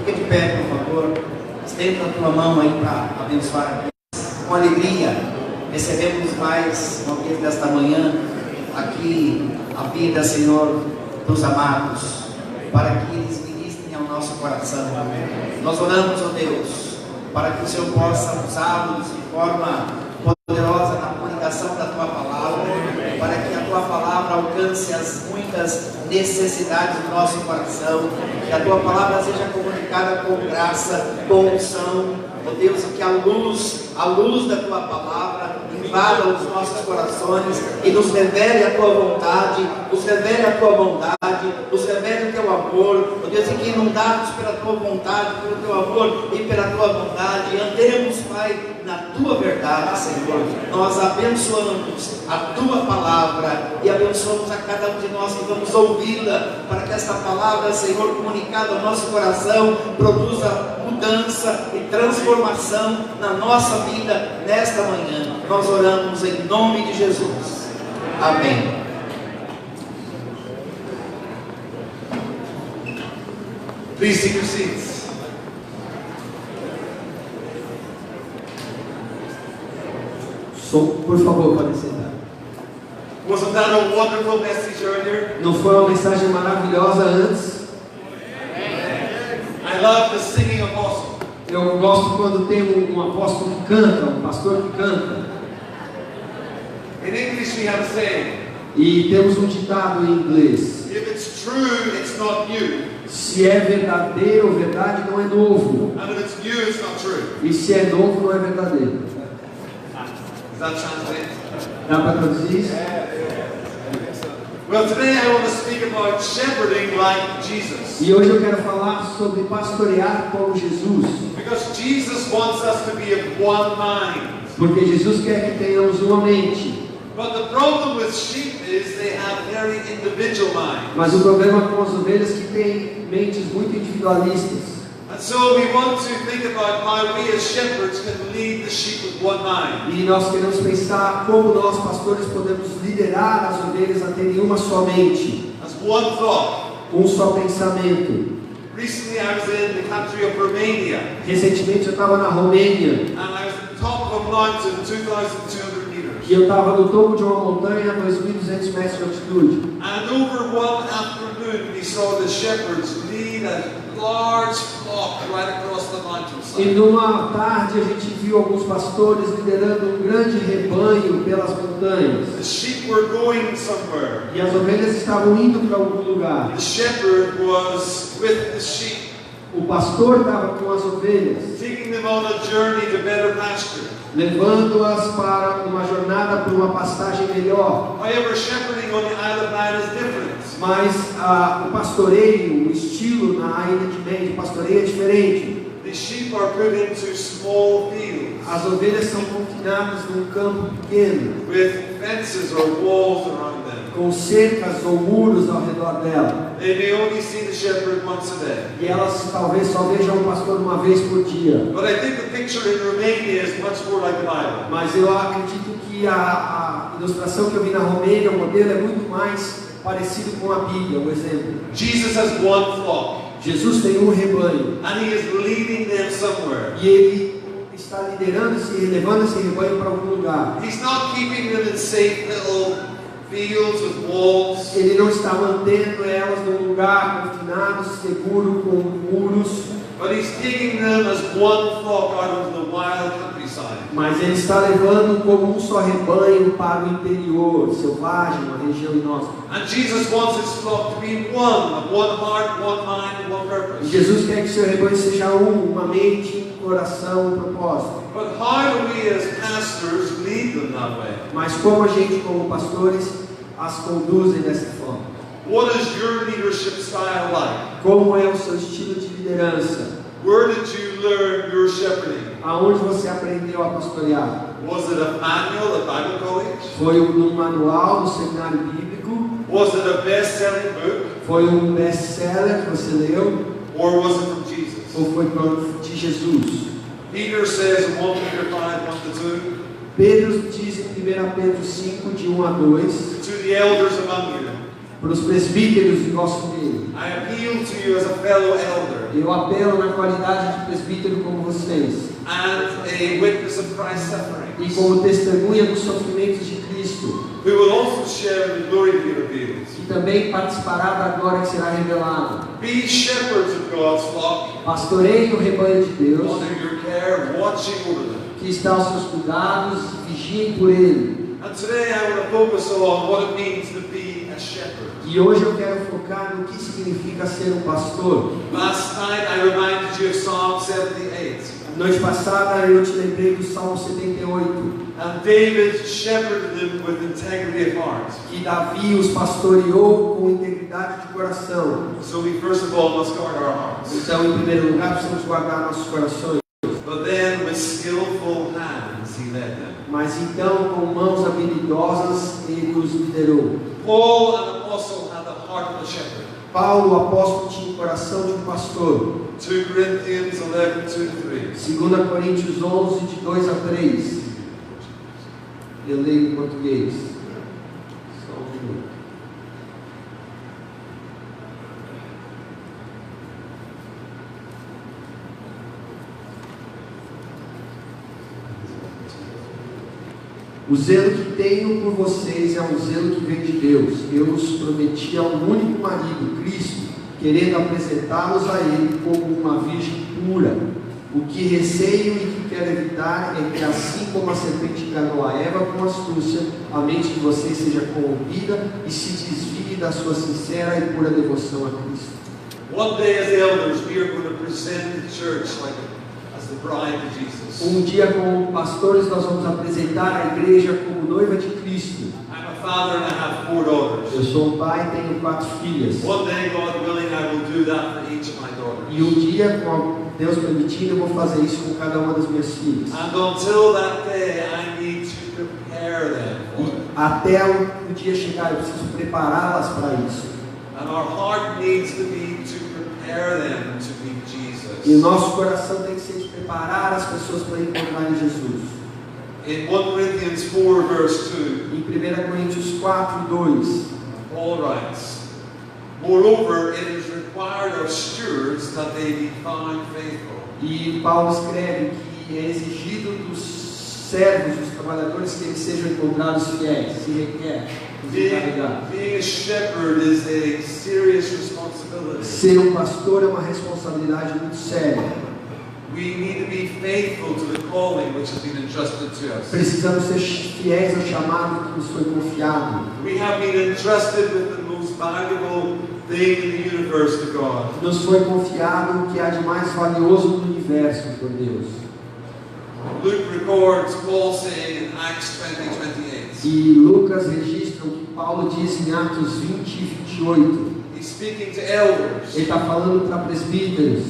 Fica de pé, por favor. Estenda a tua mão aí para abençoar. Com alegria, recebemos mais uma vez desta manhã aqui a vida, Senhor, dos amados, para que eles ministrem ao nosso coração. Nós oramos, ó Deus, para que o Senhor possa usá-los de forma poderosa na comunicação da tua palavra, para que a tua palavra alcance as muitas necessidades do nosso coração, que a tua palavra seja comunicada com graça, com unção, ó Deus, e que a luz da tua palavra invada os nossos corações e nos revele a tua vontade, nos revele a tua bondade, nos revele o teu amor, ó Deus, e que inundados pela tua vontade, pelo teu amor e pela tua bondade, andemos, Pai, na tua verdade, Senhor. Nós abençoamos a tua palavra e abençoamos a cada um de nós que vamos ouvi-la, para que esta palavra, Senhor, comunicada ao nosso coração, produza mudança e transformação na nossa vida nesta manhã. Nós oramos em nome de Jesus. Amém. Please take your seats. Por favor, pode sentar. Wasn't that a wonderful message earlier? Não foi uma mensagem maravilhosa antes? I love the singing apostle. Eu gosto quando tem um apóstolo que canta, um pastor que canta. In English we have a saying. E temos um ditado em inglês: If it's true, it's not new. se é verdadeiro ou verdade, não é novo. And if it's new, it's not true. E se é novo, não é verdadeiro. Is that translated? Dá para traduzir isso? Well, today I want to speak about shepherding like Jesus. E hoje eu quero falar sobre pastorear como Jesus. Because Jesus wants us to be of one mind. Porque Jesus quer que tenhamos uma mente. But the problem with sheep is they have very individual minds. Mas o problema com as ovelhas é que têm mentes muito individualistas. And so we want to think about how we as shepherds can lead the sheep with one mind. E nós queremos pensar como nós, pastores, podemos liderar as ovelhas a terem uma só mente, As one thought. um só pensamento. Recently I was in the country of Romania. Recentemente eu estava na Romênia And I was at the top of a mountain, 2,200 meters. e eu estava no topo de uma montanha a 2.200 metros de altitude. And over one afternoon we saw the shepherds lead a large flock right across the E mountainside. numa tarde a gente viu alguns pastores liderando um grande rebanho pelas montanhas. The sheep were going somewhere. E as ovelhas estavam indo para algum lugar. The shepherd was with the sheep, O pastor estava com as ovelhas, taking them on a journey to better pasture. levando-as para uma jornada para uma pastagem melhor. However, shepherding on the Isle of Man is different. Mas o pastoreio, o estilo na Ilha de Man de pastoreio é diferente. The sheep are put into small fields As ovelhas são confinadas num campo pequeno, with fences or walls around them. com cercas ou muros ao redor dela. They may only see the shepherd once a day. E elas talvez só vejam o pastor uma vez por dia. But I think the picture in Romania is much more like the Bible. Mas eu acredito que a ilustração que eu vi na Romênia, o modelo é muito mais parecido com a Bíblia, o exemplo. Jesus has one flock, Jesus tem um rebanho and he is leading them somewhere. e ele está liderando e levando esse rebanho para algum lugar. He's not keeping them in safe little fields with walls. Ele não está mantendo elas num lugar confinado, seguro, com muros, But he's taking them as one flock out into the wild countryside. mas ele está levando como um só rebanho para o interior, selvagem, uma região inóspita. And Jesus wants his flock to be one, of one heart, one mind, and one E purpose. Jesus quer que seu rebanho seja uma mente, um coração, um propósito. But how do we as pastors lead them that way? Mas como a gente, como pastores, as conduzem dessa forma? What is your leadership style like? Como é o seu estilo de liderança? Where did you learn your shepherding? Aonde você aprendeu a pastorear? Was it a manual at Bible college? Foi num manual do seminário bíblico? Was it a best-selling book? Foi um best-seller que você leu? Or was it from Jesus? Ou foi de Jesus? Peter says in 1 Peter 5, 1-2, Pedro diz em 1 Pedro 5, de 1 a 2, to the elders among you, para os presbíteros do nosso meio. I appeal to you as a fellow elder Eu apelo na qualidade de presbítero como vocês and a witness of Christ's suffering, e como testemunha dos sofrimentos de Cristo, who will also share in the glory to be revealed. que também participará da glória que será revelada. Be shepherds of God's flock, Pastoreie o rebanho de Deus, under your care, watching over them. que está aos seus cuidados, vigiem por ele. And today I want to focus on what it means to be a shepherd. E hoje eu quero focar no que significa ser um pastor. Last night I reminded you of Psalm 78. Noite passada eu te lembrei do Salmo 78, And David shepherded them with integrity of heart. que Davi os pastoreou com integridade de coração. So we first of all must guard our hearts. Então, em primeiro lugar, precisamos guardar nossos corações. But then with skillful hands he led them. Mas então, com mãos habilidosas, ele os liderou. Paul, an apostle, had the heart of a shepherd. Paulo, o apóstolo, tinha o coração de um pastor. 2 Corinthians 11, 2-3. 2 Coríntios 11, de 2 a 3. Eu leio em português. Só um minuto. O zelo que tenho por vocês é um zelo que vem de Deus. Eu os prometi a um único marido, Cristo, querendo apresentá-los a Ele como uma virgem pura. O que receio e que quero evitar é que, assim como a serpente enganou a Eva com astúcia, a mente de vocês seja corrompida e se desvie da sua sincera e pura devoção a Cristo. One day as elders we are going to present the church as the bride of Jesus. Um dia, como pastores, nós vamos apresentar a igreja como noiva de Cristo. I'm a father and I have 4 daughters. Eu sou um pai e tenho 4 filhas. One day, God willing, I will do that for each of my daughters. E um dia, com Deus permitindo, eu vou fazer isso com cada uma das minhas filhas. And until that day, I need to prepare them for it. Até o dia chegar, eu preciso prepará-las para isso. And our heart needs to be to prepare them to be Jesus. E o nosso coração tem que ser de preparar as pessoas para encontrarem Jesus. In 1 Corinthians 4 verse 2, Em 1 Coríntios 4, 2, Paul writes, moreover, it is required of stewards that they be found faithful. e Paulo escreve que é exigido dos servos, dos trabalhadores, que eles sejam encontrados fiéis, se requer. Being a shepherd is a serious responsibility. Ser um pastor é uma responsabilidade muito séria. We need to be faithful to the calling which has been entrusted to us. Precisamos ser fiéis ao chamado que nos foi confiado. We have been entrusted with the most valuable thing in the universe to God. Nos foi confiado o que há de mais valioso no universo por Deus. Luke records Paul saying in Acts 20:28. E Lucas registra o que Paulo diz em Atos 20 e 28. He's speaking to elders. Ele está falando para presbíteros.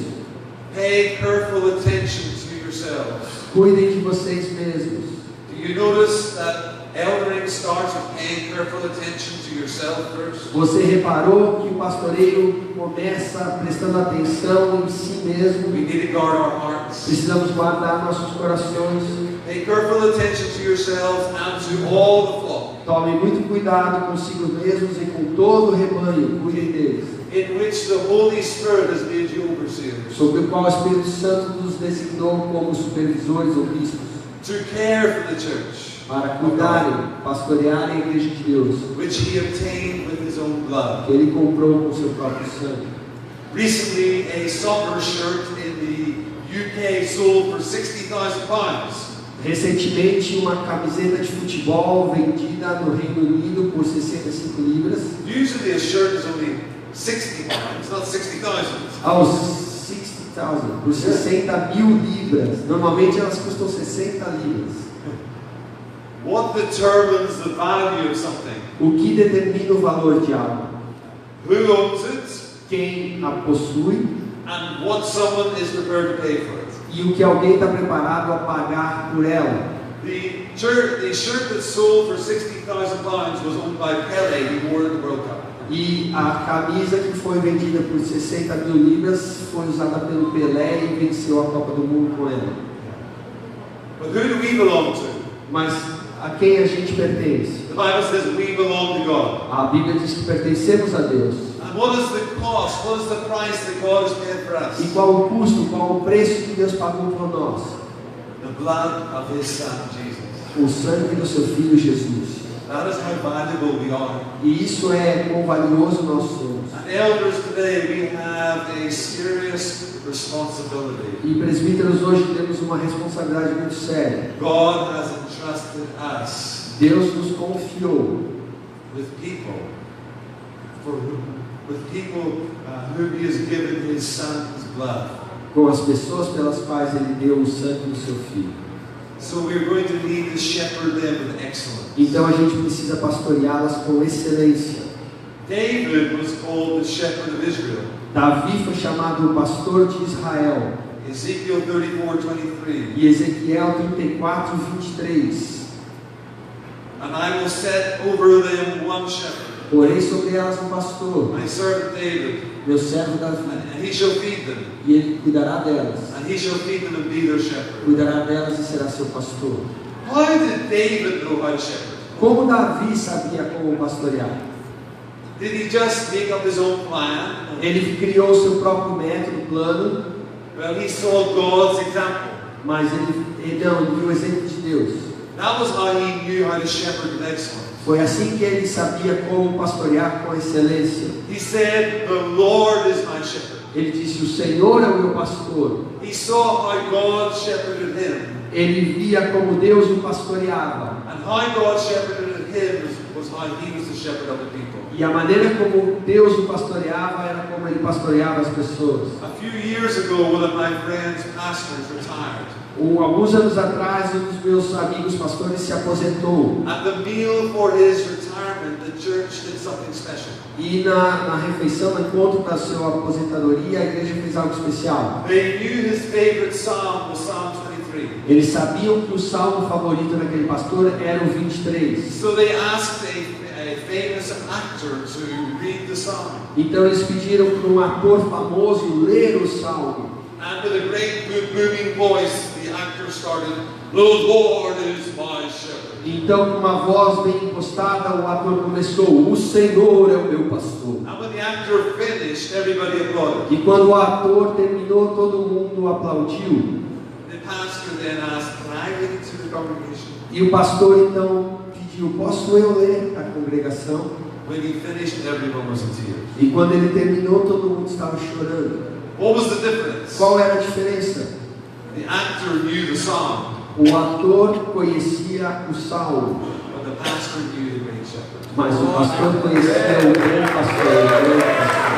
Pay careful attention to yourselves. Cuidem de vocês mesmos. Do you notice that eldering starts with paying careful attention to yourself first? Você reparou que o pastoreio começa prestando atenção em si mesmo? We need to guard our hearts. Precisamos guardar nossos corações. Pay careful attention to yourselves and to all the flock, Tomem muito cuidado consigo mesmos e com todo o rebanho. Cuidem deles. in which the Holy Spirit has made you overseers, Sobre o qual o Espírito Santo nos designou como supervisores ou bispos. to care for the church, Para cuidarem, pastorearem a igreja de Deus. which he obtained with his own blood. Que ele comprou com seu próprio sangue. Recently, a soccer shirt in the UK sold for £60,000. Recentemente, uma camiseta de futebol vendida no Reino Unido por 65 libras. Usually a shirt is only £60, not 60,000. Aos 60,000, por 60 mil libras. Normalmente elas custam 60 libras. What determines the value of something? O que determina o valor de algo? Who owns it? Quem a possui And what someone is prepared to pay for it. e o que alguém está preparado a pagar por ela. The shirt that sold for £60,000 was owned by Pele, who wore it at the World Cup. E a camisa que foi vendida por 60 mil libras foi usada pelo Pelé e venceu a Copa do Mundo com ela. But who do we belong to? Mas a quem a gente pertence? The Bible says we belong to God. A Bíblia diz que pertencemos a Deus. And what is the cost? What is the price that God has paid for us? E qual o custo, qual o preço que Deus pagou por nós? The blood of His Son, Jesus. O sangue do seu Filho Jesus. That is how valuable we are. E isso é quão valioso nós somos. And elders, today we have a serious responsibility. E presbíteros, hoje temos uma responsabilidade muito séria. God has entrusted us Deus nos confiou with people, whom He has given His Son's blood. com as pessoas pelas quais Ele deu o sangue do seu Filho. So we're going to need to shepherd them with excellence. Então a gente precisa pastoreá-las com excelência. David was called the shepherd of Israel. Davi foi chamado o pastor de Israel. Ezekiel 34:23. E Ezequiel 34:23. And I will set over them one shepherd, Porém sobre elas um pastor, my servant David, meu servo Davi, and he shall feed them, e ele cuidará delas. and he shall feed them and be their shepherd. Cuidará delas e será seu pastor. How did David know how to shepherd? Como Davi sabia como pastorear? Did he just make up his own plan? Ele criou o seu próprio método, plano, Well, he saw God's example. mas ele viu o exemplo de Deus. That was how he knew how to shepherd with excellence. Foi assim que ele sabia como pastorear com excelência. He said, "The Lord is my shepherd." Ele disse: o Senhor é o meu pastor. He saw how God shepherded him, Ele via como Deus o pastoreava. and how God shepherded him was how he was the shepherd of the people. E a maneira como Deus o pastoreava era como ele pastoreava as pessoas. A few years ago, one of my friends' pastors retired. Alguns anos atrás, um dos meus amigos pastores se aposentou. At the meal for his retirement, the church did something special. E na refeição, no encontro da sua aposentadoria, a igreja fez algo especial. They knew his favorite psalm was Psalm 23. Eles sabiam que o salmo favorito daquele pastor era o 23. So they asked a famous actor to read the psalm. Então eles pediram para um ator famoso ler o salmo. And with a great booming voice, the actor started, "The Lord is my shepherd." Então, com uma voz bem impostada, o ator começou: o Senhor é o meu pastor. And when the actor finished, everybody applauded. E quando o ator terminou, todo mundo aplaudiu. The pastor then asked, "Can I read it to the congregation?" E o pastor então pediu: posso eu ler a congregação? When he finished, everyone was in tears. E quando ele terminou, todo mundo estava chorando. What was the difference? Qual era a diferença? The actor knew the song, O ator conhecia o salmo, but the pastor knew the great shepherd. mas o pastor conhecia o grande pastor, o grande pastor.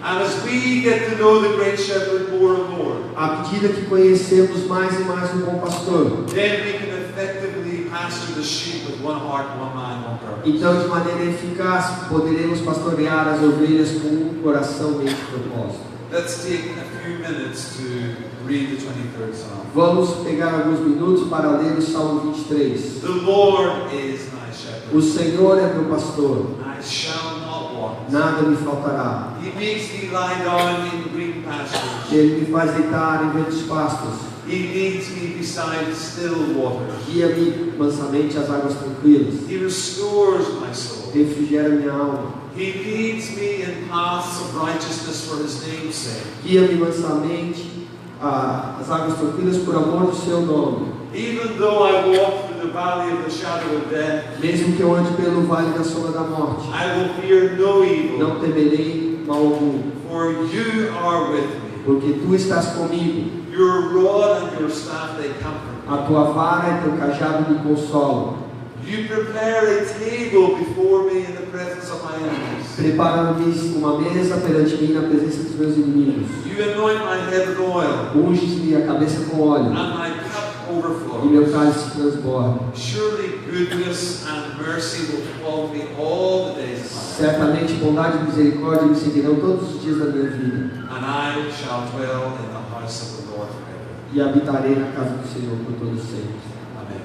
And as we get to know the great shepherd more and more, À medida que conhecemos mais e mais o bom pastor, then we can effectively pasture the sheep with one heart, one mind, one purpose. então de maneira eficaz poderemos pastorear as ovelhas com um coração, mente e propósito. Let's take a few minutes to read the 23rd Psalm. Vamos pegar alguns minutos para ler o Salmo 23. The Lord is my shepherd. O Senhor é meu pastor, I shall not want. nada me faltará. He makes me lie down in green pastures. Ele me faz deitar em verdes pastos, He leads me beside still waters. guia-me mansamente às águas tranquilas, He restores my soul. refrigera minha alma, He leads me in paths of righteousness for His name's sake. guia-me mansamente às águas tranquilas por amor do seu nome. Even though I walk through the valley of the shadow of death, Mesmo que eu ande pelo vale da sombra da morte, I will fear no evil, não temerei mal algum, for you are with me. porque tu estás comigo. Your rod and your staff, they comfort me. A tua vara e teu cajado me consolam. You prepare a table before me in the presence of my enemies. Prepara-me uma mesa perante mim na presença dos meus inimigos. You anoint my head with oil, Unges-me a cabeça com óleo, and my cup e meu overflows. cálice transborda. Surely goodness and mercy will follow me all the days of my life, Certamente bondade e misericórdia me seguirão todos os dias da minha vida, and I shall dwell in the house of the Lord forever. e habitarei na casa do Senhor por todo sempre. Amen.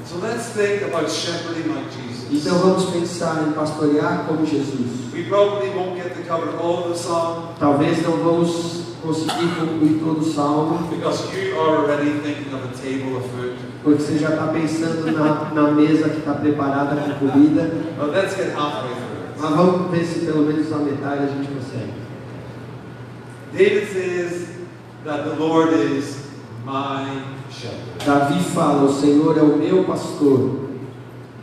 So let's think about shepherding like Jesus. Então vamos pensar em pastorear como Jesus. We probably won't get to cover all the psalm Talvez não vamos conseguir concluir todo o salmo, because you are already thinking of a table of food. porque você já está pensando na mesa que está preparada com comida. But let's get halfway through it. Mas vamos ver se pelo menos a metade a gente consegue. David says that the Lord is my shepherd. Davi fala: o Senhor é o meu pastor.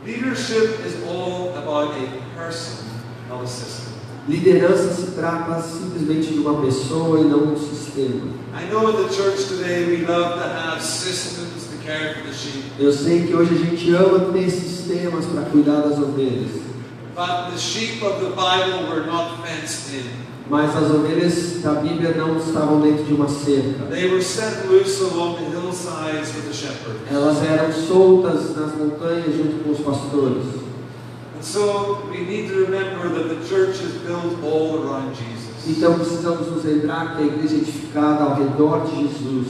Leadership is all about a person, not a system. Liderança se trata simplesmente de uma pessoa e não um sistema. I know in the church today we love to have systems to care for the sheep, Eu sei que hoje a gente ama ter sistemas para cuidar das ovelhas, but the sheep of the Bible were not fenced in. mas as ovelhas da Bíblia não estavam dentro de uma cerca. They were set loose along the hillsides with the shepherd. Elas eram soltas nas montanhas junto com os pastores. And so we need to remember that the church is built all around Jesus. Então precisamos nos lembrar que a igreja é edificada ao redor de Jesus.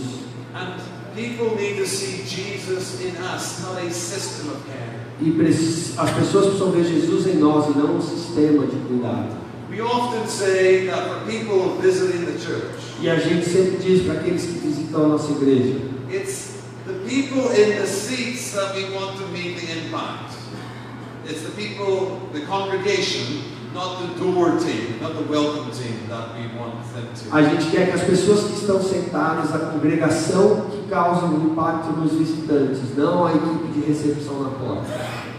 And people need to see Jesus in us, not a system of care. E as pessoas precisam ver Jesus em nós e não um sistema de cuidado. We often say that for people visiting the church, E a gente sempre diz para aqueles que visitam a nossa igreja: it's the people in the seats that we want to make the impact. It's the people, the congregation, not the door team, not the welcome team that we want them to. a gente quer que as pessoas que estão sentadas, a congregação que causa um impacto nos visitantes, não a equipe de recepção na porta.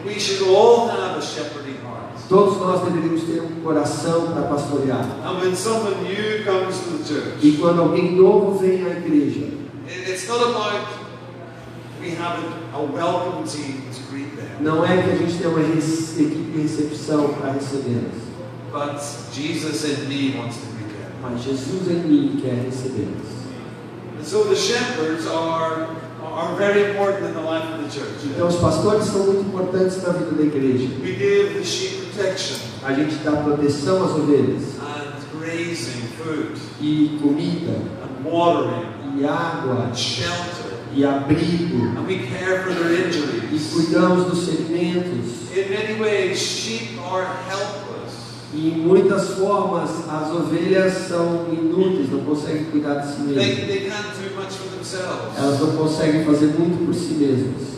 We should all have a shepherding heart. Todos nós deveríamos ter um coração para pastorear. And when someone new comes to the church, E quando alguém novo vem à igreja, it's not about we have a welcome team to greet them, não é que a gente tem uma equipe de recepção para recebê-las, but Jesus in me wants to greet them. mas Jesus em mim quer recebê-las. And so the shepherds are very important in the life of the church. Então os pastores são muito importantes na vida da igreja. We give the sheep protection A gente dá proteção às ovelhas, and grazing, food, e comida, and watering, e água, and shelter, e abrigo, and we care for their e injuries. cuidamos dos ferimentos. In many ways, sheep are helpless. E em muitas formas as ovelhas são inúteis, não conseguem cuidar de si mesmas. They can't do much for themselves. Elas não conseguem fazer muito por si mesmas.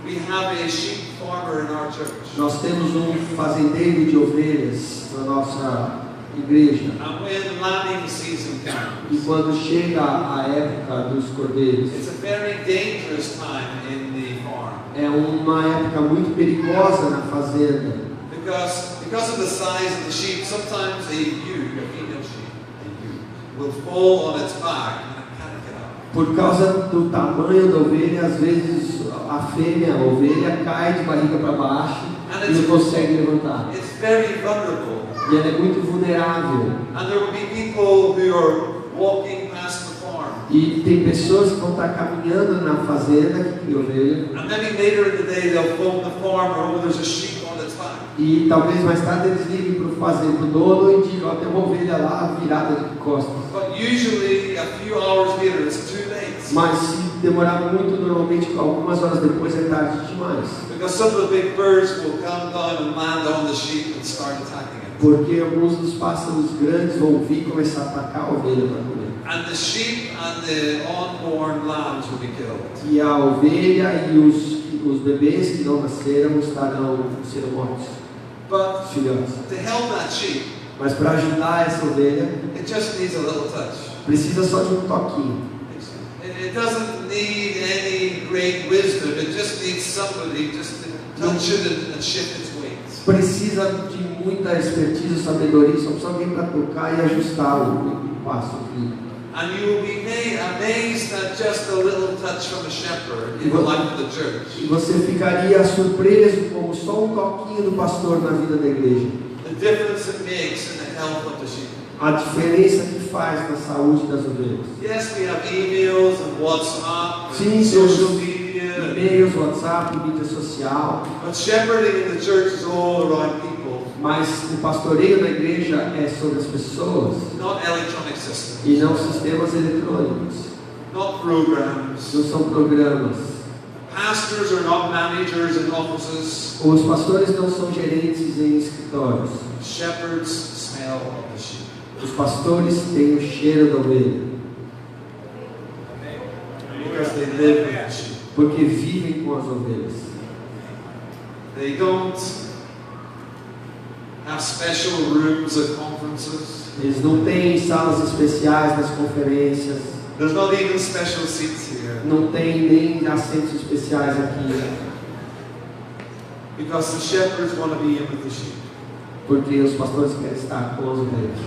We have a sheep farmer in our church. Nós temos um fazendeiro de ovelhas na nossa igreja. And when lambing season E comes, quando chega a época dos cordeiros, it's a very dangerous time in the farm. é uma época muito perigosa na fazenda. Because of the size of the sheep, sometimes a female sheep, will fall on its back and it can't get up. Por causa do tamanho da ovelha, às vezes a fêmea, a ovelha, cai de barriga para baixo e não consegue levantar. It's very vulnerable. E ela é muito vulnerável. And there will be people who are walking past the farm. E tem pessoas que vão estar caminhando na fazenda que tem ovelha. And maybe later in the day they'll phone the farmer, oh, there's a sheep on its back. E talvez mais tarde eles liguem para o fazenda, pro dono, e digam: ó, tem uma ovelha lá virada de costas. But usually a few hours later it's too late. Mas se demorar muito, normalmente algumas horas depois é tarde demais. Because some of the big birds will come down and land on the sheep and start attacking it. Porque alguns dos pássaros grandes vão vir e começar a atacar a ovelha para comer. And the sheep and the unborn lambs will be killed. E a ovelha e os bebês que não nasceram serão mortos, But os filhotes. to help that sheep, Mas para ajudar essa ovelha, it just needs a little touch. precisa só de um toquinho. It doesn't need any great wisdom. It just needs somebody just to touch it and shift its weights. Precisa de muita expertise, sabedoria, só precisa alguém para tocar e ajustar o passo. And you will be amazed at just a little touch from a shepherd in the life of the church. E você ficaria surpreso como só um toquinho do pastor na vida da igreja. The difference it makes in the health of the sheep. A diferença que faz na saúde das ovelhas. Yes, we have emails and WhatsApp Sim, and social temos media. e-mails, WhatsApp, mídia social. But shepherding in the church is all around people, Mas o pastoreio na igreja é sobre as pessoas not electronic systems, e não sistemas eletrônicos. not programs. Não são programas. Pastors are not managers in offices. Os pastores não são gerentes em escritórios. Shepherds smell of the sheep. Os pastores têm o cheiro da ovelha, Because they live with the sheep. porque vivem com as ovelhas. They don't have special rooms at conferences. Eles não têm salas especiais nas conferências, There's not even special seats here. não tem nem assentos especiais aqui, Because the shepherds want to be in with the sheep. porque os pastores querem estar com as ovelhas.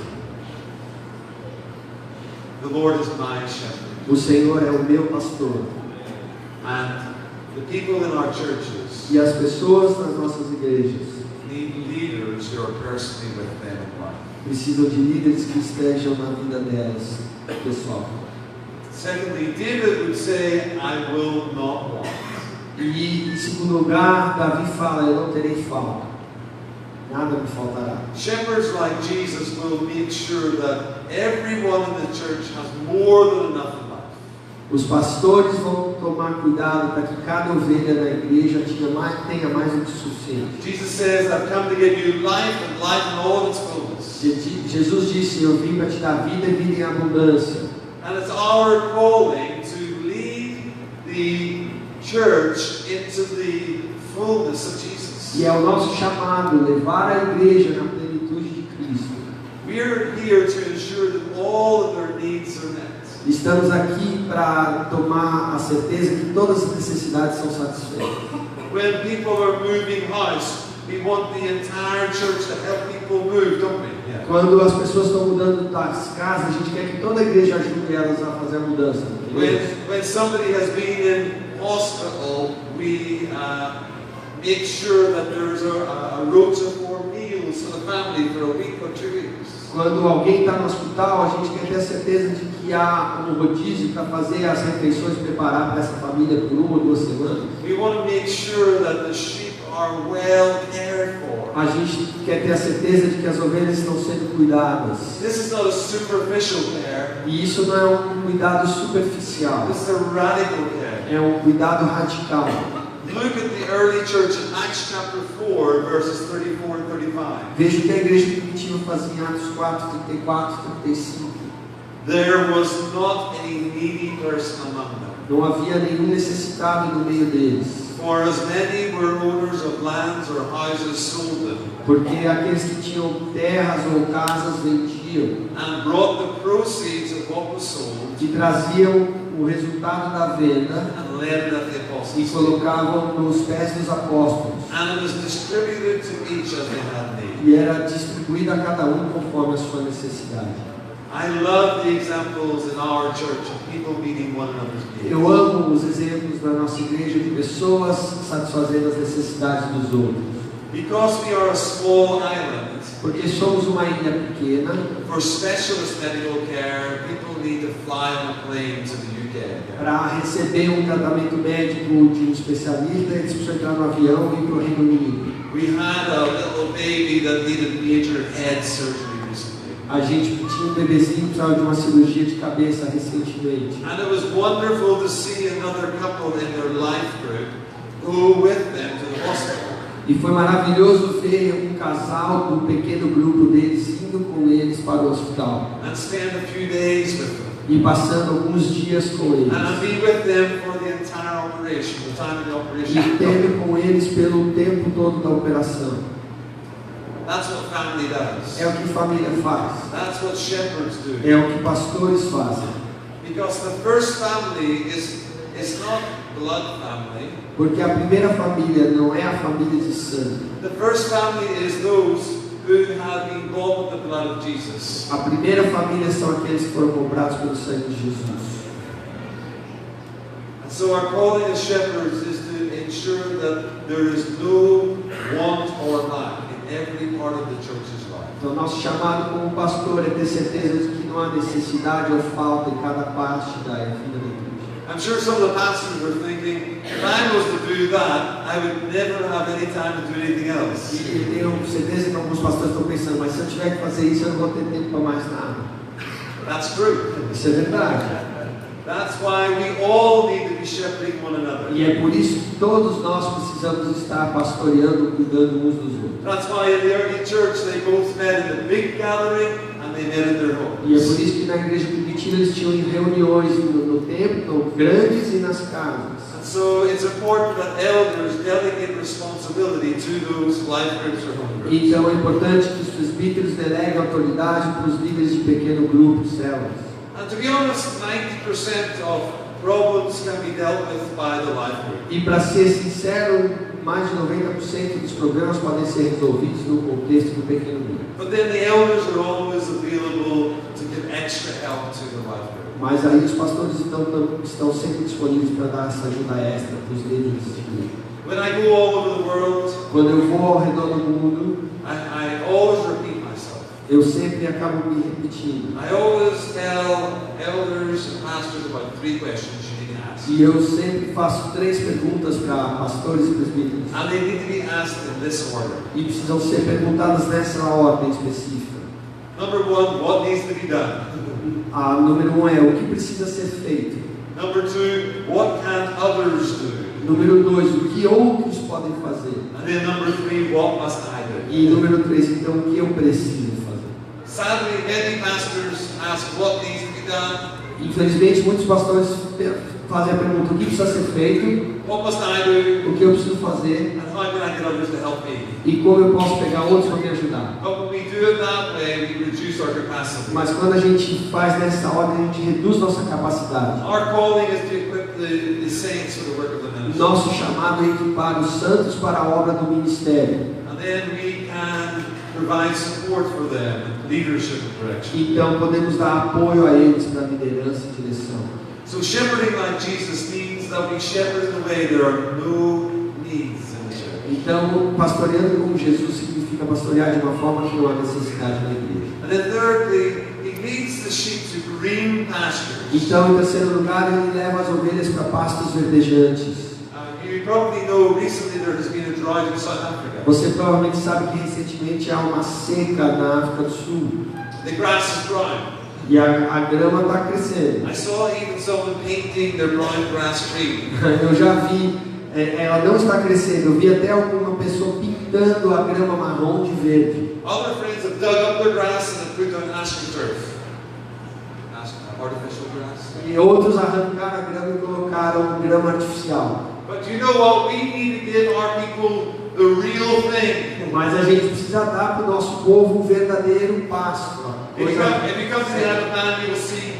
The Lord is my shepherd. O Senhor é o meu pastor, And the people in our churches e as pessoas nas nossas igrejas need leaders who are personally with them in life. precisam de líderes que estejam na vida delas, pessoal. Secondly, David would say, I will not want. E em segundo lugar, Davi fala: eu não terei falta, nada me faltará. Shepherds like Jesus will make sure that everyone in the church has more than enough in life. Os pastores vão tomar cuidado para que cada ovelha da igreja tenha mais do que suficiente. Jesus says, I've come to give you life and life in all its fullness. Jesus disse: eu vim para te dar vida e vida em abundância. And it's our calling to lead the church into the fullness of Jesus. E é o nosso chamado levar a igreja na plenitude de Cristo. We are here to ensure that all of their needs are met. Estamos aqui para tomar a certeza que todas as necessidades são satisfeitas. When people are moving house, we want the entire church to help people move, don't we? Yeah. Quando as pessoas estão mudando das casas, a gente quer que toda a igreja ajude elas a fazer a mudança. When somebody has been in hospital, we make sure that there's a rota for meals for the family for a week or 2 weeks. Quando alguém está no hospital, a gente quer ter a certeza de que há um rodízio para fazer as refeições, preparar para essa família por 1 ou 2 semanas. We want to make sure that the sheep are well cared for. A gente quer ter a certeza de que as ovelhas estão sendo cuidadas. This is not a superficial care. E isso não é um cuidado superficial, This is a radical care. é um cuidado radical. Look at the early church in Acts chapter 4, verses 34 and 35. Veja o que a igreja primitiva fazia em Atos 4, 34, 35. There was not any needy person among them. Não havia nenhum necessitado no meio deles. For as many were owners of lands or houses sold them, Porque aqueles que tinham terras ou casas vendiam and brought the proceeds of what was sold, e traziam o resultado da venda and laid it at the e apostles' feet. colocavam nos pés dos apóstolos. And it was distributed to each as they had need. E era distribuído a cada um conforme a sua necessidade. I love the examples in our church of people meeting one another's needs. Eu amo os exemplos da nossa igreja de pessoas satisfazendo as necessidades dos outros. Because we are a small island, Porque somos uma ilha pequena, for specialist medical care, people need to fly on a plane to the UK. para receber um tratamento médico de um especialista, eles precisam entrar no avião e ir para o Reino Unido. We had a little baby that needed major head surgery recently. A gente tinha um bebezinho que precisava de uma cirurgia de cabeça recentemente. And it was wonderful to see another couple in their life group go with them to the hospital. E foi maravilhoso ver um casal do pequeno grupo deles indo com eles para o hospital And spend a few days with them. e passando alguns dias com eles. And be with them for the entire operation, the time of the E operation. teve com eles pelo tempo todo da operação. That's what family does. É o que família faz. That's what shepherds do. É o que pastores fazem. Because the first family is not blood family. Porque a primeira família não é a família de sangue. The first family is those who have been bought with the blood of Jesus. A primeira família são aqueles que foram comprados pelo sangue de Jesus. And so our calling as shepherds is to ensure that there is no want or lack in every part of the church's life. Então, nosso chamado como pastor é ter certeza de que não há necessidade ou falta em cada parte da vida da igreja. I'm sure some of the pastors were thinking, if I was to do that, I would never have any time to do anything else. E tenho certeza que alguns pastores estão pensando, mas se eu tiver que fazer isso, eu não vou ter tempo para mais nada. That's true. Isso é verdade. That's why we all need to be shepherding one another. E é por isso que todos nós precisamos estar pastoreando, cuidando uns dos outros. That's why in the early church they both met in the big gathering and they met in their homes. E é por isso que na igreja primitiva eles tinham reuniões no templo, grandes e nas casas. And so it's important that elders delegate responsibility to those life groups or home groups. Então é importante que os presbíteros deleguem autoridade para os líderes de pequeno grupo, células. And to be honest, 90% of problems can be dealt with by the life group. E para ser sincero, mais de 90% dos problemas podem ser resolvidos no contexto do pequeno grupo. But then the elders are always available to give extra help to the life group. Mas aí os pastores estão sempre disponíveis para dar essa ajuda extra para os líderes de grupo. When I go all over the world, Quando eu vou ao redor do mundo, I always repeat myself. eu sempre acabo me repetindo. I always tell elders and pastors about 3 questions you need to ask. E eu sempre faço 3 perguntas para pastores e presbíteros. And they need to be asked in this order. E precisam ser perguntadas nessa ordem específica. Number 1, what needs to be done? A número 1 é o que precisa ser feito. Number 2, what can others do? Número 2, o que outros podem fazer. And then number 3, what must I do? E número 3, então o que eu preciso fazer. Sadly, many pastors ask what needs to be done. Infelizmente, muitos pastores fazem a pergunta: o que precisa ser feito? What must I do? O que eu preciso fazer? And how can I get others to help me? E como eu posso pegar outros para me ajudar? But when we do it that way, we reduce our capacity. Mas quando a gente faz dessa ordem, a gente reduz nossa capacidade. Our calling is to equip the saints for the work of the ministry. Nosso chamado é equipar os santos para a obra do ministério. And then we can provide support for them, leadership and direction. Então podemos dar apoio a eles para liderança e direção. So shepherding like Jesus means that we shepherd in a way there are no needs in the church. Então, pastoreando como Jesus significa pastorear de uma forma que não há necessidade na igreja. And then thirdly, he leads the sheep to green pastures. Então, em terceiro lugar, ele leva as ovelhas para pastos verdejantes. You probably know recently there has been a drought in South Africa. Você provavelmente sabe que recentemente há uma seca na África do Sul. The grass is brown. E a grama está crescendo. I saw even someone painting their brown grass tree. Eu já vi, ela não está crescendo. Eu vi até alguma pessoa pintando a grama marrom de verde. Other friends have dug up their grass and have put down astroturf. Artificial grass. E outros arrancaram a grama e colocaram grama artificial. But you know what? We need to give our people the real thing. Mas a gente precisa dar para o nosso povo um verdadeiro pasto. If you come to the Isle of Man, you will see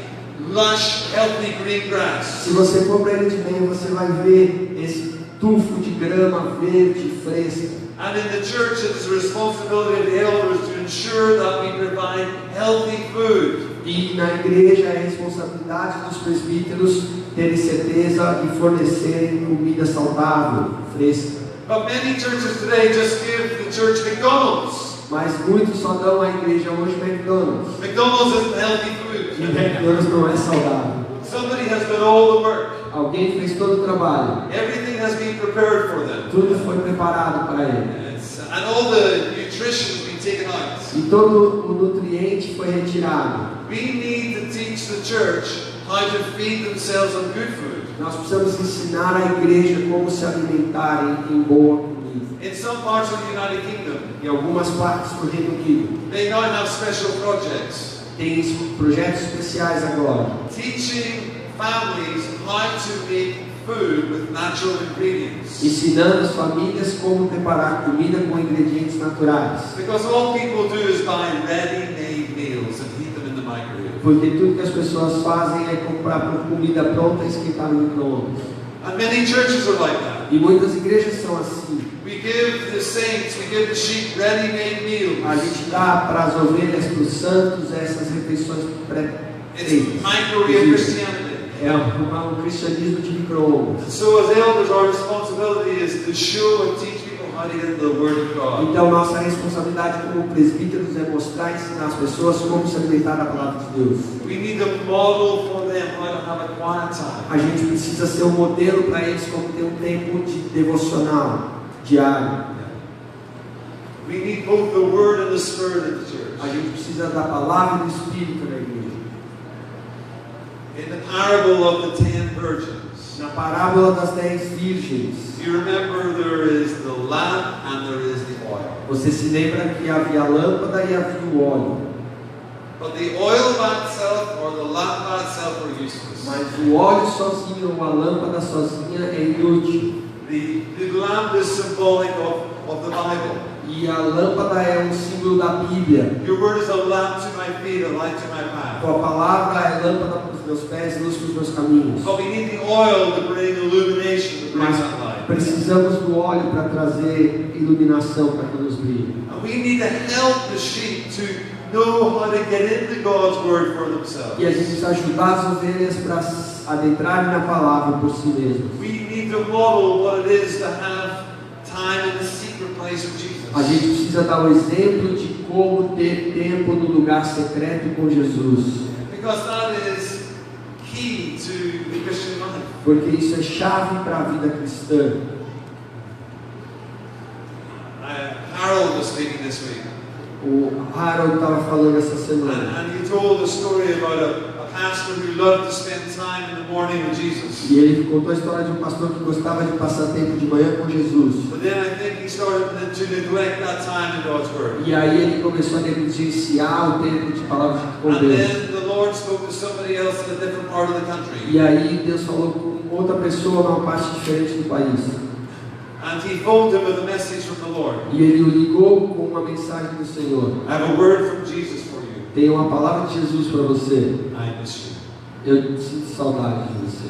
lush, healthy green grass. Se você for para ele de meio, você vai ver esse tufo de grama verde fresca. And in the church, it is the responsibility of the elders to ensure that we provide healthy food. E na igreja é a responsabilidade dos presbíteros terem certeza e fornecerem comida saudável, fresca. But many churches today just give the church McDonald's. Mas muitos só dão à igreja hoje McDonald's. McDonald's isn't healthy E food. McDonald's não é saudável. Somebody has done all the work. Alguém fez todo o trabalho. Everything has been prepared for them. Tudo foi preparado para ele. And all the nutrition has been taken out. E todo o nutriente foi retirado. We need to teach the church how to feed themselves on good food. Nós precisamos ensinar a igreja como se alimentarem em boa comida. In some parts of the United Kingdom, Em algumas partes do Reino Unido, they now have special projects tem projetos especiais agora, teaching families how to make food with natural ingredients. ensinando as famílias como preparar comida com ingredientes naturais. Because all people do is buy ready-made meals and heat them in the microwave. Porque tudo que as pessoas fazem é comprar comida pronta e esquentar no micro-ondas. And many churches are like that. E muitas igrejas são assim. We give the saints, we give the sheep ready-made meals. A gente dá para as ovelhas, para os santos, essas refeições It's microwave Christianity. É um cristianismo de micro-ondas. So as elders, our responsibility is to show and teach people how to get the Word of God. Então nossa responsabilidade como presbíteros é mostrar e ensinar as pessoas como se alimentar da palavra de Deus. We need to model for them how to have a quiet time. A gente precisa ser um modelo para eles como ter um tempo de devocional diário. We need both the Word and the Spirit of the church. A gente precisa da palavra e do Espírito na igreja. In the parable of the 10 virgins, Na parábola das 10 virgens, you remember there is the lamp and there is the oil. você se lembra que havia a lâmpada e havia o óleo. But the oil by itself or the lamp by itself are useless. Mas o óleo sozinho ou a lâmpada sozinha é inútil. The lamp is symbolic of the Bible. E a lâmpada é um símbolo da Bíblia. Your word is a lamp to my feet, a light to my path. Tua palavra é lâmpada para os meus pés e luz para os meus caminhos. But we need the oil to bring illumination, to bring Mas that light. precisamos do óleo para trazer iluminação para que nos brilhe. And we need to help the sheep to know how to get into God's word for themselves. E a gente precisa ajudar as ovelhas para adentrarem na palavra por si mesmas. We need to model what it is to have time in the secret place with Jesus. A gente precisa dar o exemplo de como ter tempo no lugar secreto com Jesus. Because that is key to the Christian life. Porque isso é chave para a vida cristã. Harold was speaking this week. O Harold estava falando essa semana. And he told a story about a pastor who loved to spend time in the morning with Jesus. E ele contou a história de um pastor que gostava de passar tempo de manhã com Jesus. But then I think he started to neglect that time in God's Word. E aí ele começou a negligenciar o tempo de palavra com And Deus. then the Lord spoke to somebody else in a different part of the country. E aí Deus falou com outra pessoa numa parte diferente do país. And he phoned him with a message from the Lord. E ele o ligou com uma mensagem do Senhor. I have a word from Jesus for you. Tem uma palavra de Jesus para você. I miss you. Eu sinto saudade de você.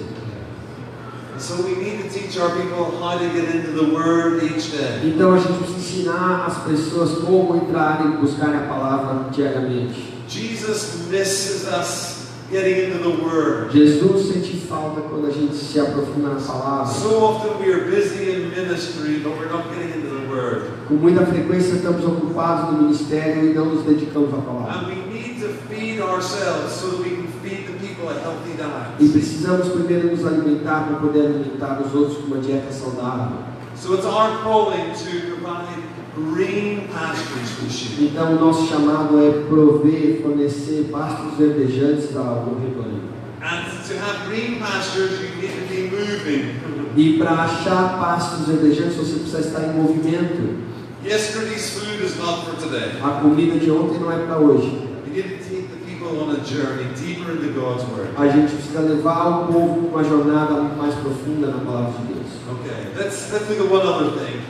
And so we need to teach our people how to get into the Word each day. Então a gente precisa ensinar as pessoas como entrarem e buscarem a palavra diariamente. Jesus misses us getting into the Word. Jesus sente falta quando a gente se aprofunda na palavra. So often we are busy in ministry, but we're not getting into the Word. Com muita frequência estamos ocupados no ministério e não nos dedicamos à palavra. And we need to feed ourselves so that we can feed the people a healthy E diet. precisamos primeiro nos alimentar para poder alimentar os outros com uma dieta saudável. So it's our calling to provide green pastures for sheep. Então o nosso chamado é prover, fornecer pastos verdejantes ao rebanho. And to have green pastures, you need to be moving. E para achar pastos verdejantes você precisa estar em movimento. Yesterday's food is not for today. A comida de ontem não é para hoje. We need to take the people on a journey deeper into God's Word. A gente precisa levar o povo uma jornada mais profunda na palavra de Deus. Okay, let's look at one other thing.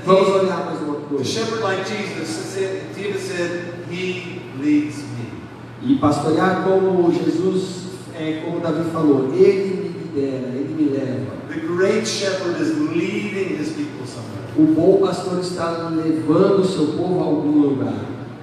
Vamos olhar mais uma The coisa. shepherd like Jesus, David said, He leads me. E pastorear como Jesus, como Davi falou, Ele me lidera, Ele me leva. The great shepherd is leading his people somewhere. O bom pastor está levando o seu povo a algum lugar.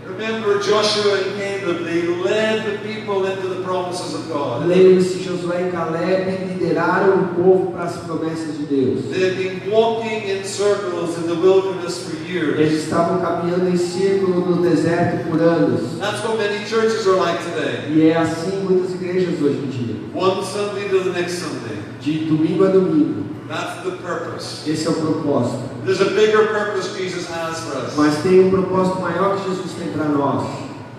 Remember Joshua and Caleb, they led the people into the promises of God. Lembre-se, Josué e Caleb lideraram o povo para as promessas de Deus. They had been walking in circles in the wilderness for years. Eles estavam caminhando em círculo no deserto por anos. That's what many churches are like today. E é assim muitas igrejas hoje em dia. One Sunday to the next Sunday. De domingo a domingo. That's the purpose. Esse é o propósito. There's a bigger purpose Jesus has for us. Mas tem um propósito maior que Jesus tem para nós.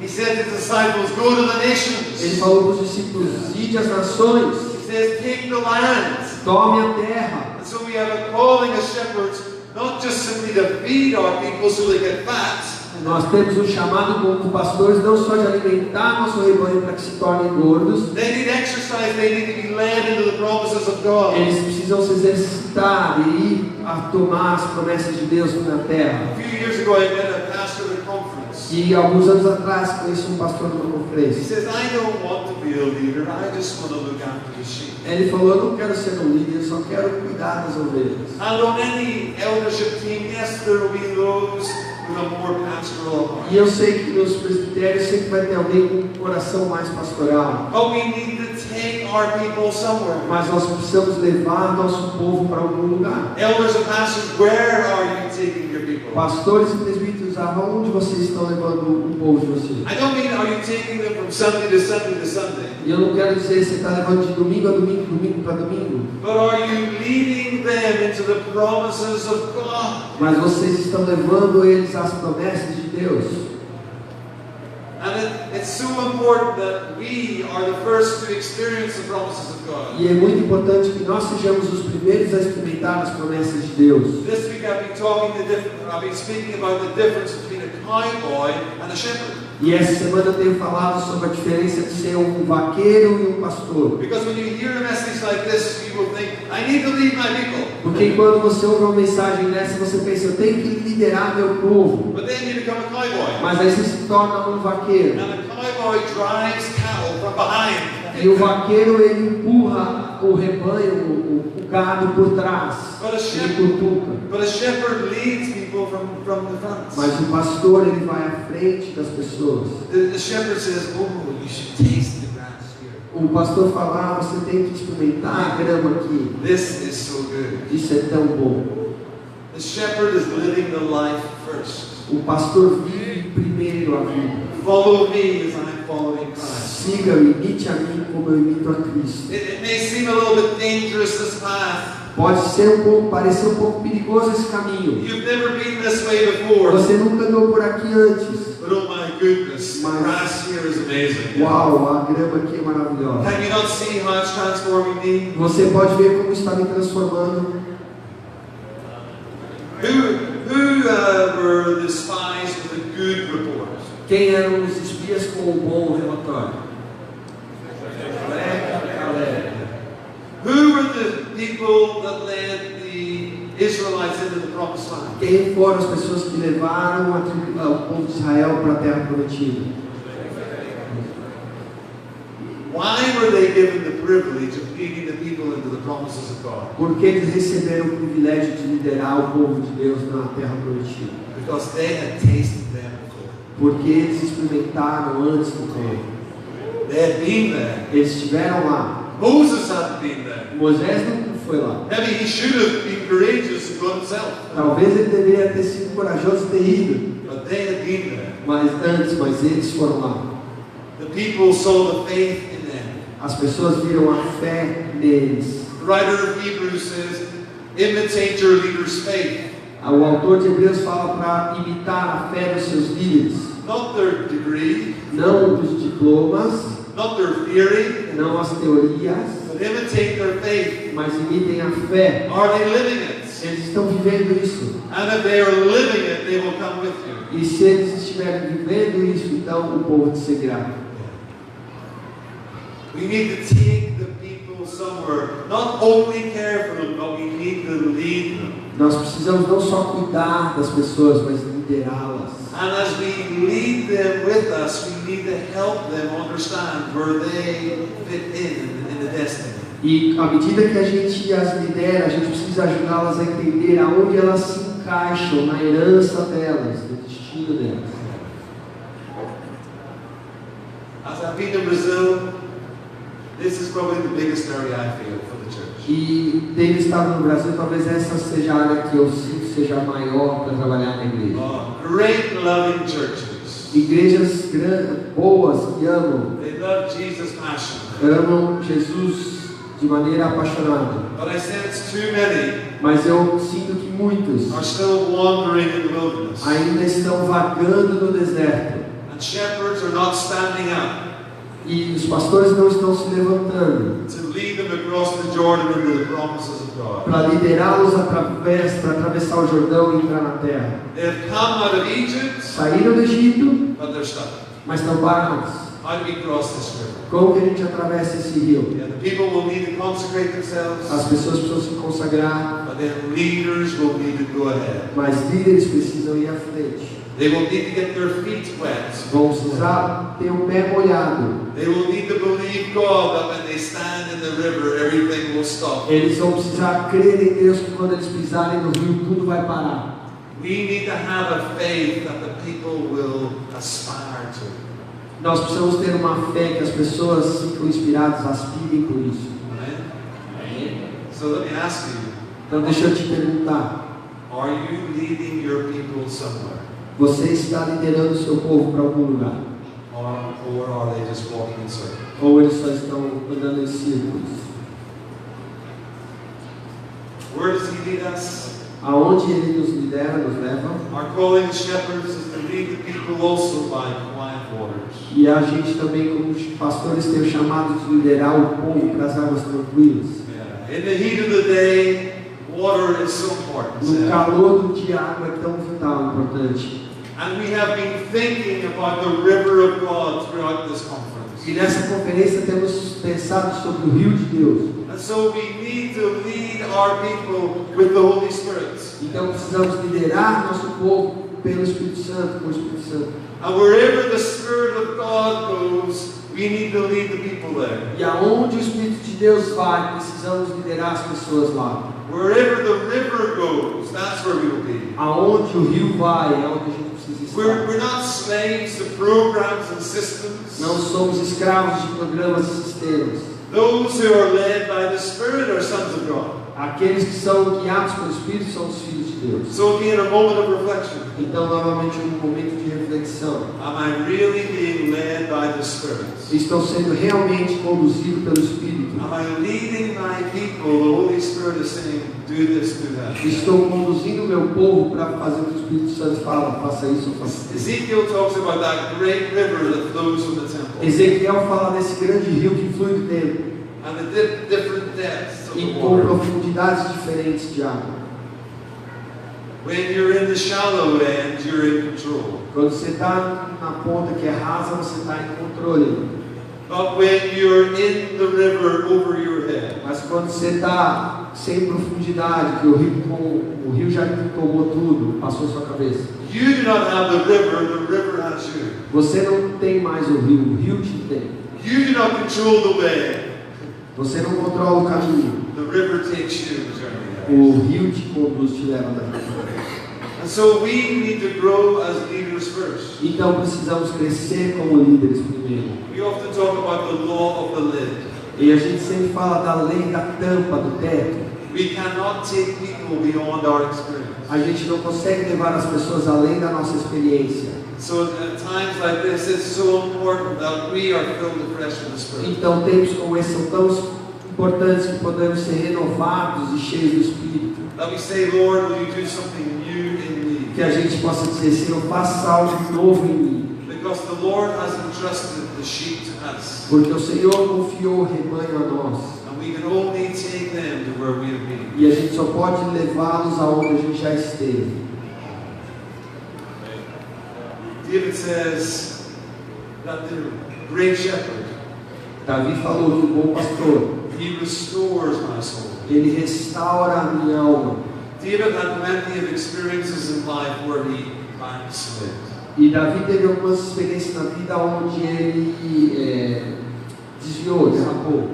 He said to the disciples, go to the Ele nations. falou para os discípulos, ide às nações, He says, take the land. tome a terra. And so we have a calling as shepherds, not just simply to feed our people so they get fat, Nós temos um chamado como pastores não só de alimentar nosso rebanho para que se tornem gordos. they need exercise, they need to be led into the promises of God. Eles precisam se exercitar e ir a tomar as promessas de Deus na terra. A few years ago, I met a pastor at a conference. E alguns anos atrás conheci um pastor numa He conferência. says, I don't want to be a leader, I just want to look after the sheep. Ele falou, eu não quero ser um líder, eu só quero cuidar das ovelhas. And on any eldership team, yes, there will be those with a more pastoral heart. E eu sei que nos presbitérios sempre vai ter alguém com um coração mais pastoral. But we need to take our people somewhere. Mas nós precisamos levar nosso povo para algum lugar. Elders and pastors, where are you taking your people? Pastores e presbíteros, aonde vocês estão levando o povo de vocês? I don't mean are you taking them from Sunday to Sunday to Sunday, E eu não quero dizer se você está levando de domingo a domingo, domingo para domingo. but are you leading them into the promises of God? Mas vocês estão levando eles às promessas de Deus. And it's so important that we are the first to experience the promises of God. E é muito importante que nós sejamos os primeiros a experimentar as promessas de Deus. This week I've been speaking about the difference between a cowboy and a shepherd. E essa semana eu tenho falado sobre a diferença de ser um vaqueiro e um pastor. Because when you hear a message like this, you will think, I need to lead my people. Porque quando você ouve uma mensagem dessa, você pensa, eu tenho que liderar meu povo. But then you become a cowboy. Mas aí você se torna um vaqueiro. And a cowboy drives cattle from behind. E o vaqueiro, ele empurra o rebanho, o gado por trás. Ele cutuca. But a shepherd leads people from the front. Mas o pastor, ele vai à frente das pessoas. The shepherd says, oh, you should taste the grass here. O pastor fala, você tem que experimentar a grama aqui. This is so good. Isso é tão bom. The shepherd is living the life first. O pastor vive primeiro a vida. Follow me as I'm following Christ. Siga-me, imite a mim como eu imito a Cristo. It may seem a little bit dangerous, this path. Pode ser parecer um pouco perigoso esse caminho. You've never been this way before. Você nunca andou por aqui antes. But oh my goodness, the grass here is amazing. Uau, a grama aqui é maravilhosa. Can you not see how it's transforming me? Você pode ver como está me transformando. Who were the spies with a good report? Quem eram os espias com um bom relatório? Who were the people that led the Israelites into the promised land? Quem foram as pessoas que levaram o povo de Israel para a terra prometida? Why were they given the privilege of leading the people into the promises of God? Porque eles receberam o privilégio de liderar o povo de Deus na terra prometida. Because they had tasted them before. Porque eles experimentaram antes do povo. They had been there. Eles estiveram lá. Moses hadn't been there. Moisés não foi lá. Maybe he should have been courageous and gone himself. Talvez ele deveria ter sido corajoso e ter ido. But they had been there. Mas eles foram lá. The people saw the faith in them. As pessoas viram a fé neles. The writer of Hebrews says, imitate your leader's faith. O autor de Hebreus fala para imitar a fé dos seus líderes. Not their degree, Não dos diplomas, not their theory, não as teorias, but imitate their faith. mas imitem a fé. Are they living it? Eles estão vivendo isso. And if they are living it, they will come with you. E se eles estiverem vivendo isso, então o povo te seguirá. We need to take the people somewhere, not only care for them, but we need to lead them. Nós precisamos não só cuidar das pessoas, mas liderá-las. And as we lead them with us, we need to help them understand where they fit in the destiny. E à medida que a gente as lidera, a gente precisa ajudá-las a entender aonde elas se encaixam na herança delas, no destino delas. As I've been to Brazil, this is probably the biggest area I feel for the church. E tendo estado no Brasil, talvez essa seja a área que eu sinto seja a maior para trabalhar na igreja. Great loving churches. Igrejas boas que amam, They love Jesus' passion. amam Jesus de maneira apaixonada. But I sense too many Mas eu sinto que muitos are still wandering in the wilderness. ainda estão vagando no deserto. And shepherds are not standing up E os pastores não estão se levantando to lead them across the Jordan into the promises of God. para liderá-los para atravessar o Jordão e entrar na terra. They have come out of Egypt, Saíram do Egito, but they're stuck. mas estão parados. How do we cross this river? Como que a gente atravessa esse rio? Yeah, the people will need to consecrate themselves, As pessoas precisam se consagrar, but then leaders will need to go ahead. mas líderes precisam ir à frente. They will need to get their feet wet. Vão precisar ter o pé molhado. They will need to believe God that when they stand in the river, everything will stop. Eles vão precisar crer em Deus que quando eles pisarem no rio, tudo vai parar. We need to have a faith that the people will aspire to. Nós precisamos ter uma fé que as pessoas ficam inspiradas, aspirem por isso. Amen? So let me ask you, Então deixa eu te perguntar, are you leading your people somewhere? você está liderando o seu povo para algum lugar? Or are they just walking in circles? Ou eles só estão andando em círculos? Where does He lead us? Aonde Ele nos lidera, nos leva? Our calling as shepherds is to lead the people also by quiet waters. E a gente também, como os pastores, tem o chamado de liderar o povo para as águas tranquilas. In the heat of the day, water is so important. No calor do dia, a água é tão vital, importante. And we have been thinking about the river of God throughout this conference. E nessa conferência temos pensado sobre o rio de Deus. And so we need to lead our people with the Holy Spirit. Então precisamos liderar nosso povo pelo Espírito Santo, com o Espírito Santo. And wherever the Spirit of God goes, we need to lead the people there. E aonde o Espírito de Deus vai, precisamos liderar as pessoas lá. Wherever the river goes, that's where we will be. Aonde o rio vai, é onde a gente precisa estar. We're not slaves to programs and systems. Não somos escravos de programas e sistemas. Those who are led by the Spirit are sons of God. Aqueles que são guiados pelo Espírito são os filhos de Deus. So again, a moment of reflection. Então, novamente, um momento de reflexão. Am I really being led by the Spirit? Estou sendo realmente conduzido pelo Espírito? Am I leading my people? The Holy Spirit is saying, do this, do that. Estou conduzindo o meu povo para fazer o que o Espírito Santo fala, faça isso ou faça isso. Ezekiel talks about that great river that flows from the temple. Ezequiel fala desse grande rio que flui do templo And the different depths of e the com water. profundidades diferentes de água. When you're in the shallow end, you're in control. Quando você está na ponta que é rasa, você está em controle. But when you're in the river over your head, Mas quando você está sem profundidade, que o rio já tomou tudo, passou sua cabeça. you do not have the river has you. Você não tem mais o rio te tem. You do not control the way, Você não controla o caminho. the river takes you the journey. O rio te conduz, te leva daqui. And so we need to grow as leaders first. Então precisamos crescer como líderes primeiro. We often talk about the law of the lid. E a gente sempre fala da lei da tampa, do teto. We cannot take people beyond our experience. A gente não consegue levar as pessoas além da nossa experiência. So at times like this, it's so important that we are filled afresh with the Spirit. Então tempos como esse são tão importantes que podemos ser renovados e cheios do Espírito. That we say, Lord, will you do something new in Que me? a gente possa dizer, Senhor, faça algo novo em mim. Because the Lord has entrusted the sheep to us. Porque o Senhor confiou o rebanho a nós. And we can only take them to where we have been. E a gente só pode levá-los aonde a gente já esteve. David says that the great shepherd, Davi falou que o bom pastor, he restores my soul. ele restaura a minha alma. David had plenty of experiences in life where he backslid. E Davi teve algumas experiências na vida onde ele desviou, derrapou.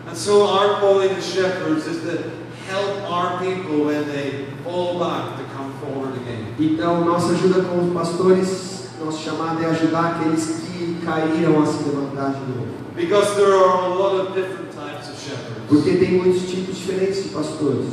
And so our calling as shepherds is to help our people when they fall back to come forward again. Então, nossa ajuda como pastores, nosso chamado é ajudar aqueles que caíram a se levantar de novo. Because there are a lot of different types of shepherds. Porque tem muitos tipos diferentes de pastores.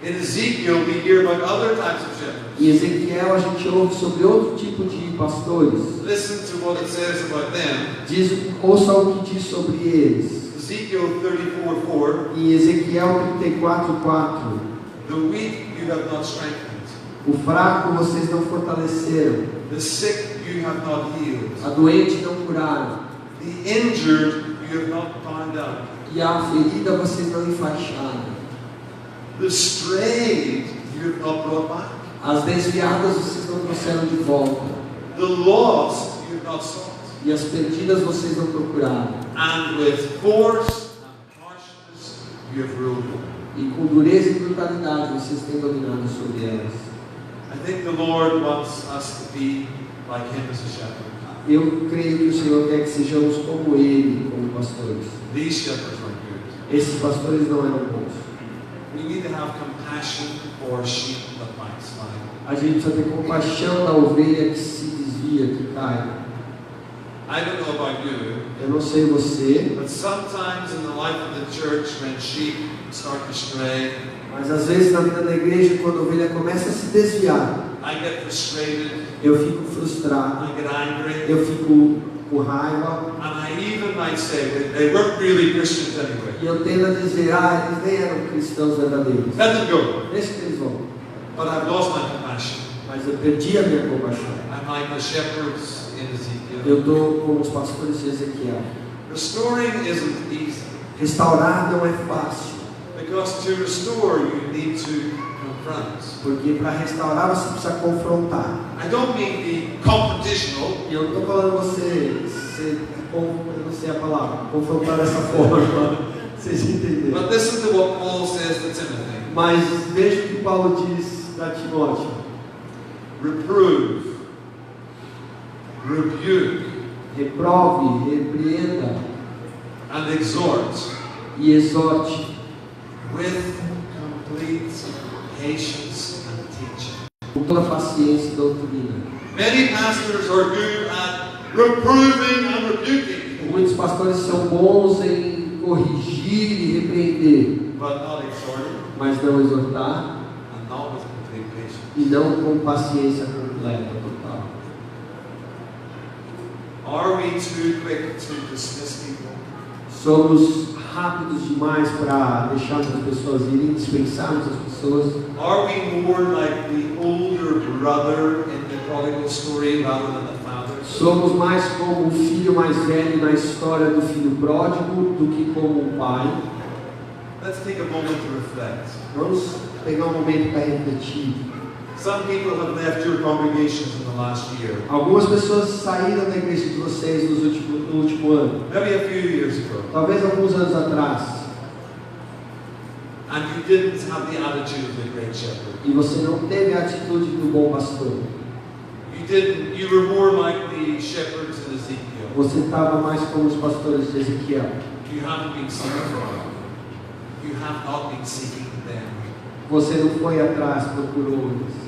In Ezekiel, we hear about other types of shepherds. Em Ezequiel, a gente ouve sobre outro tipo de pastores. Listen to what it says about them. Ouça o que diz sobre eles. Ezekiel 34:4. Em Ezequiel 34:4, The weak you have not strengthened. o fraco vocês não fortaleceram, The sick you have not healed. a doente não curaram, The injured you have not bound up. e a ferida vocês não enfaixaram, The strayed you have not brought back. as desviadas vocês não trouxeram de volta, The lost you have not sought. e as perdidas vocês não procuraram, And with force and harshness you have ruled them. e com dureza e brutalidade vocês têm dominado sobre elas. I think the Lord wants us to be like Him as a shepherd. Eu creio que o Senhor quer que sejamos como Ele, como pastores. These shepherds are good. Esses pastores não eram bons. We need to have compassion for sheep that backslide. A gente precisa ter compaixão da ovelha que se desvia, que cai. I don't know about you, Eu não sei você, but sometimes in the life of the church, when sheep start to stray, mas às vezes na vida da igreja, quando a ovelha começa a se desviar, I get frustrated, eu fico frustrado, I get angry, eu fico com raiva, and I even might say they weren't really Christians anyway. e eu tendo a dizer, eles nem eram cristãos verdadeiros. Let them go. Deixa que eles vão. But I've lost my compassion. Mas eu perdi a minha compaixão. I'm like the shepherds in Ezekiel. Eu estou como os pastores de Ezequiel. Restoring isn't easy. Restaurar não é fácil, Because to restore, you need to confront. porque para restaurar você precisa confrontar. I don't mean be confrontational. E eu não estou falando eu não sei a palavra, confrontar dessa forma, vocês entenderam. But listen to what Paul says to Timothy. Mas veja o que Paulo diz para Timóteo: Reprove, rebuke, reprove, repreenda and exhort e exorte with complete patience and teaching. com toda paciência e doutrina. Many pastors are good at reproving and rebuking, Muitos pastores são bons em corrigir e repreender, but not exhorting mas não exortar and not with complete patience. e não com paciência completa, total. Are we too quick to dismiss people? Somos rápidos demais para deixarmos as pessoas irem, dispensarmos as pessoas. Are we more like the older brother in the prodigal story rather than the father? Somos mais como o filho mais velho na história do filho pródigo do que como o pai. Let's take a moment to reflect. Vamos pegar um momento para refletir. Some people have left your congregations in the last year, Algumas pessoas saíram da igreja de vocês no último ano, maybe a few years ago, talvez alguns anos atrás, and you didn't have the attitude of the great shepherd. e você não teve a atitude do bom pastor. You were more like the shepherds in Ezekiel. Você estava mais como os pastores de Ezequiel. You haven't been seeking them. You have not been seeking them. Você não foi atrás, procurou eles.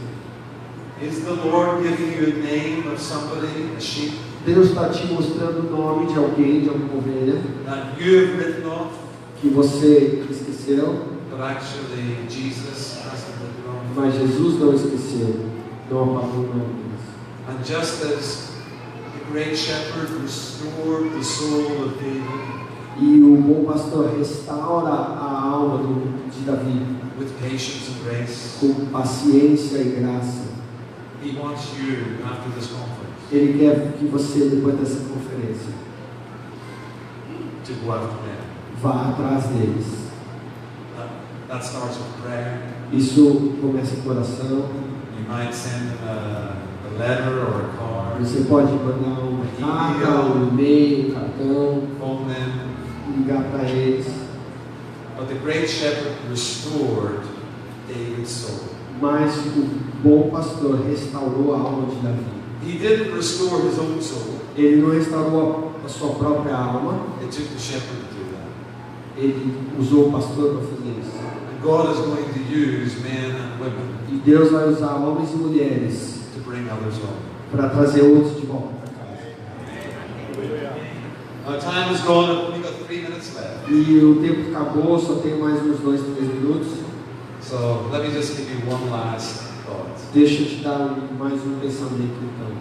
Is the Lord giving you a name of somebody, a sheep, Deus está te mostrando o nome de alguém, de alguma ovelha, that you have written off, que você esqueceu, but actually Jesus hasn't written off? mas Jesus não esqueceu, não apagou o nome deles. And just as the great shepherd restored the soul of David E o bom pastor restaura a alma de Davi with patience and grace, com paciência e graça. He wants you after this conference Ele quer que você, depois dessa conferência, to go after them. vá atrás deles. That starts with prayer. Isso começa com oração. You might send them a letter or a card, Você pode mandar uma carta, um e-mail, um cartão, phone them. ligar para eles. But the great shepherd restored David's soul. Mas o bom pastor restaurou a alma de Davi. He didn't restore his own soul. Ele não restaurou a sua própria alma. It took the shepherd to do that. Ele usou o pastor para fazer isso. And God is going to use men and women E Deus vai usar homens e mulheres to bring others home. para trazer outros de volta para casa. Our time is gone. We've got 3 minutes left. E o tempo acabou, só tenho mais uns 2, 3 minutos. So let me just give you one last thought. Deixa eu te dar mais um pensamento então.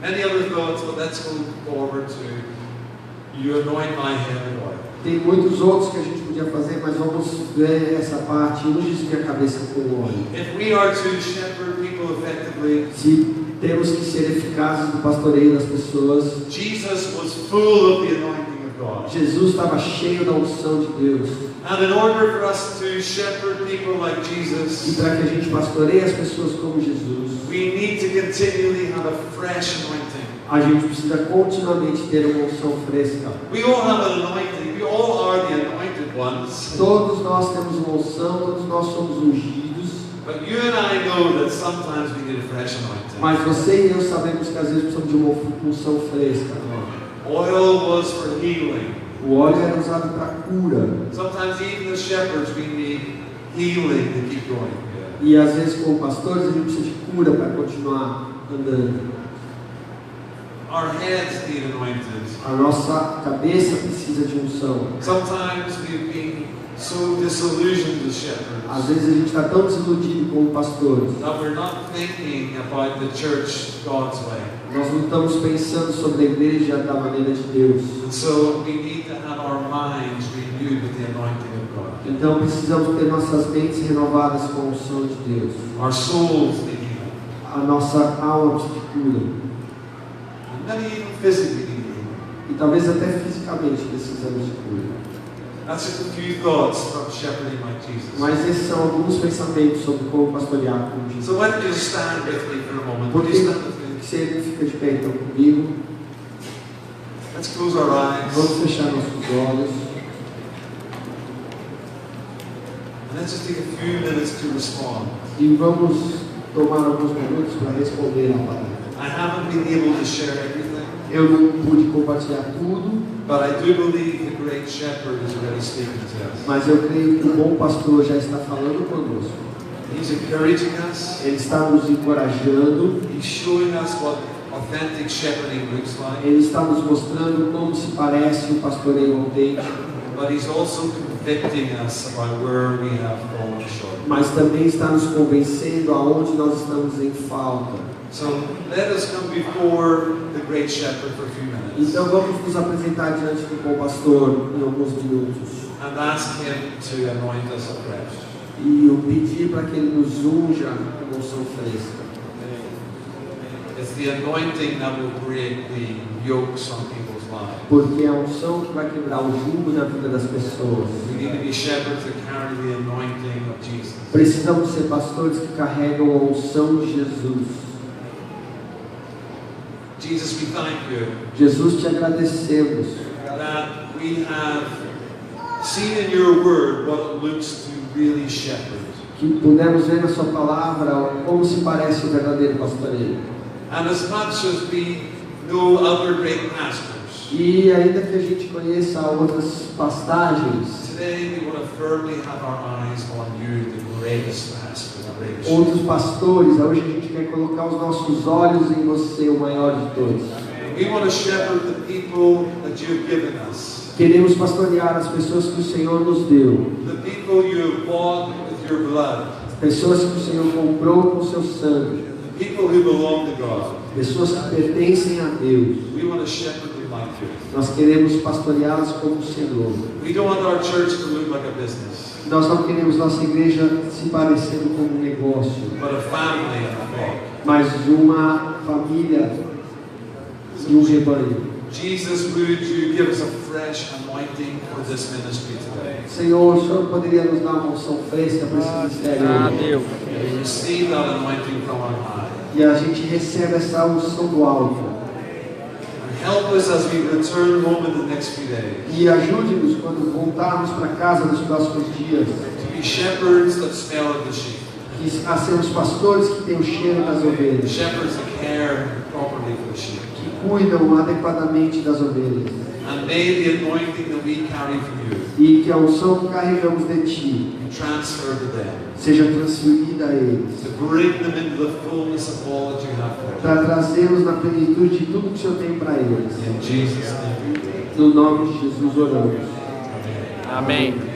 Many other thoughts, but let's go forward to you anoint my head with oil. Tem muitos outros que a gente podia fazer, mas vamos ver essa parte. Unge minha cabeça com óleo. If we are to shepherd people effectively, Se temos que ser eficazes no pastoreio das pessoas, Jesus was full of the anointing of God. Jesus estava cheio da unção de Deus. And in order for us to shepherd people like E Jesus, para que a gente pastoreie as pessoas como Jesus, we need to continually have a fresh anointing. a gente precisa continuamente ter uma unção fresca. We all have an anointing. We all are the anointed ones. Todos nós temos uma unção, todos nós somos ungidos. But you and I know that sometimes we need a fresh anointing. Mas você e eu sabemos que às vezes precisamos de uma unção fresca. Oil was for healing. O óleo era usado para cura. Sometimes even as shepherds we need healing to keep going. E às vezes como pastores a gente precisa de cura para continuar andando. Our heads need anointed. A nossa cabeça precisa de unção. Sometimes we've been so disillusioned as shepherds Às vezes a gente está tão desiludido como pastores. that we're not thinking about the church God's way. Nós não estamos pensando sobre a igreja da maneira de Deus. And so we need to have our minds renewed with the anointing of God. Então precisamos ter nossas mentes renovadas com a unção de Deus. Our souls need healing. a nossa alma precisa de cura. And many even physically need healing. E talvez até fisicamente precisamos de cura. That's just a few thoughts from shepherding like Jesus. Mas esses são alguns pensamentos sobre como pastorear como Jesus. So why don't you stand with me for a moment? Por Would que you stand with me? você fica de pé então comigo? Let's close our eyes. Vamos fechar nossos olhos. And let's just take a few minutes to respond. E vamos tomar alguns minutos para responder a palavra. I haven't been able to share everything, Eu não pude compartilhar tudo, but I do believe the great shepherd is already speaking to us. mas eu creio que o bom pastor já está falando conosco. He's encouraging us. Ele está nos encorajando, He's showing us what authentic shepherding looks like. ele está nos mostrando como se parece o pastoreio autêntico, But he's also convicting us about where we have fallen short. mas também está nos convencendo aonde nós estamos em falta. So let us come before the great shepherd for a few minutes Então vamos nos apresentar diante do bom pastor em alguns minutos and ask him to anoint us afresh. e eu pedir para que ele nos unja com unção fresca. It's the anointing that will break the yokes on people's lives. Porque é a unção que vai quebrar o jugo na vida das pessoas. We need to be shepherds that carry the anointing of Jesus. Precisamos ser pastores que carregam a unção de Jesus. Jesus, we thank you Jesus, te agradecemos that we have seen in your word what it looks to really shepherd. que pudemos ver na sua palavra como se parece o verdadeiro pastoreio. And as much as we know other great pastors, E ainda que a gente conheça outras pastagens, today we want to firmly have our eyes on you, the greatest pastor, the greatest shepherd. outros pastores, hoje a gente quer colocar os nossos olhos em você, o maior de todos. We want to shepherd the people that you have given us, Queremos pastorear as pessoas que o Senhor nos deu, the people you have bought with your blood, pessoas que o Senhor comprou com o seu sangue, the people who belong to God. pessoas que pertencem a Deus. We want to shepherd them like you. Nós queremos pastoreá-las como o Senhor. We don't want our church to look like a business, Nós não queremos nossa igreja se parecendo com um negócio, but a family and a flock. mas uma família e um rebanho. Jesus, would you give us a fresh anointing for this ministry today? Senhor, o Senhor poderia nos dar uma unção fresca para esse ministério hoje. We receive that anointing from on high. E a gente recebe essa unção do alto. And help us as we return home in the next few days E ajude-nos quando voltarmos para casa nos próximos dias, to be shepherds that smell of the sheep, a sermos pastores que têm o cheiro das ovelhas, shepherds that care properly for the sheep. que cuidam adequadamente das ovelhas. And may the anointing that we carry from you E que a unção que carregamos de Ti be transferred to them, seja transferida a eles, to bring them into the fullness of all that you have for them. para trazê-los na plenitude de tudo que o Senhor tem para eles. In Jesus' name we pray. No nome de Jesus oramos. Amen. Amém.